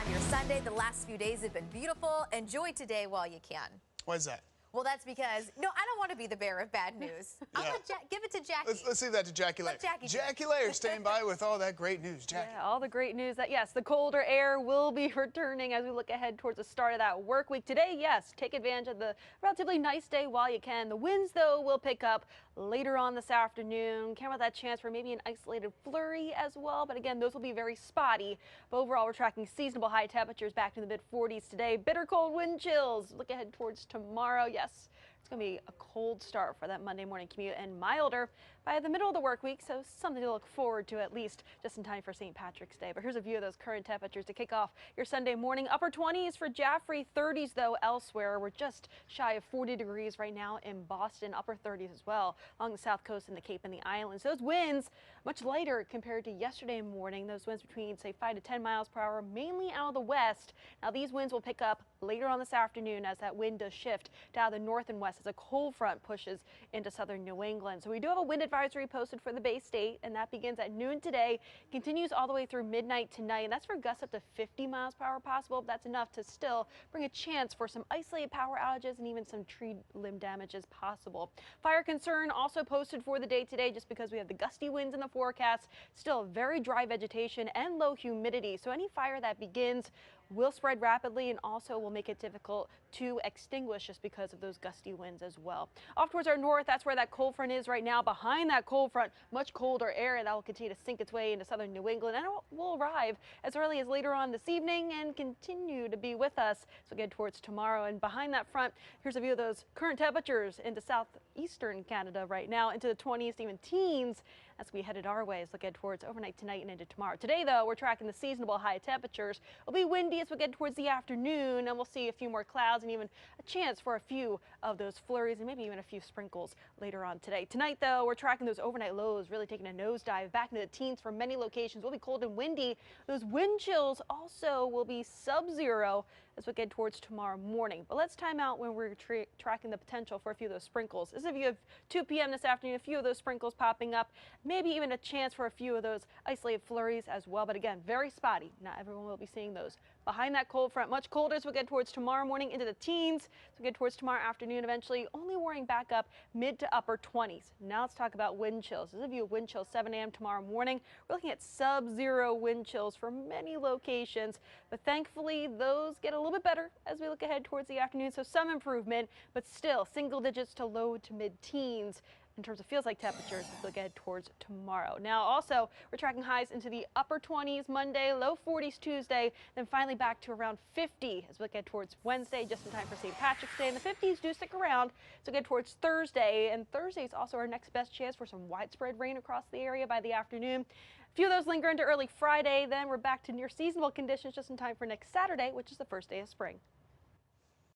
Your Sunday, the last few days have been beautiful. Enjoy today while you can. Why is that? Well, that's because, no, I don't want to be the bearer of bad news. Yeah. Give it to Jackie. Let's leave that to Jackie Layer. Jackie Layer staying by with all that great news. Jackie. Yeah, all the great news that, yes, the colder air will be returning as we look ahead towards the start of that work week. Today, yes, take advantage of the relatively nice day while you can. The winds, though, will pick up later on this afternoon. Can't have that chance for maybe an isolated flurry as well. But again, those will be very spotty. But overall, we're tracking seasonable high temperatures back to the mid-40s today. Bitter cold wind chills. Look ahead towards tomorrow. Yes, it's going to be a cold start for that Monday morning commute and milder by the middle of the work week, so something to look forward to at least just in time for St. Patrick's Day. But here's a view of those current temperatures to kick off your Sunday morning. Upper 20s for Jaffrey, 30s though elsewhere. We're just shy of 40 degrees right now in Boston, upper 30s as well along the south coast and the Cape and the Islands. Those winds much lighter compared to yesterday morning. Those winds between say 5 to 10 miles per hour, mainly out of the west. Now these winds will pick up later on this afternoon as that wind does shift to out of the north and west as a cold front pushes into southern New England. So we do have a wind advisory posted for the Bay State, and that begins at noon today, continues all the way through midnight tonight, and that's for gusts up to 50 miles per hour possible. That's enough to still bring a chance for some isolated power outages and even some tree limb damages possible. Fire concern also posted for the day today just because we have the gusty winds in the forecast, still very dry vegetation and low humidity. So any fire that begins will spread rapidly and also will make it difficult to extinguish just because of those gusty winds as well. Off towards our north, that's where that cold front is right now. Behind that cold front, much colder air that will continue to sink its way into southern New England, and it will arrive as early as later on this evening and continue to be with us as we get towards tomorrow. And behind that front, here's a view of those current temperatures into southeastern Canada right now, into the 20s, even teens as we headed our way as we get towards overnight tonight and into tomorrow. Today, though, we're tracking the seasonable high temperatures. It'll be windy as we get towards the afternoon, and we'll see a few more clouds and even a chance for a few of those flurries and maybe even a few sprinkles later on today. Tonight, though, we're tracking those overnight lows really taking a nosedive back into the teens for many locations. Will be cold and windy. Those wind chills also will be sub-zero as we get towards tomorrow morning. But let's time out when we're tracking the potential for a few of those sprinkles. This is a view of 2 p.m. this afternoon, a few of those sprinkles popping up, maybe even a chance for a few of those isolated flurries as well. But again, very spotty. Not everyone will be seeing those. Behind that cold front, much colder as we get towards tomorrow morning into the teens. As we get towards tomorrow afternoon, eventually only warming back up mid to upper 20s. Now let's talk about wind chills. This is a view of wind chills 7 a.m. tomorrow morning. We're looking at sub-zero wind chills for many locations, but thankfully those get a little bit better as we look ahead towards the afternoon. So some improvement, but still single digits to low to mid-teens in terms of feels like temperatures as we look ahead towards tomorrow. Now also, we're tracking highs into the upper 20s Monday, low 40s Tuesday, then finally back to around 50 as we look ahead towards Wednesday, just in time for St. Patrick's Day. And the 50s do stick around as we get towards Thursday. And Thursday is also our next best chance for some widespread rain across the area by the afternoon. A few of those linger into early Friday. Then we're back to near seasonable conditions just in time for next Saturday, which is the first day of spring.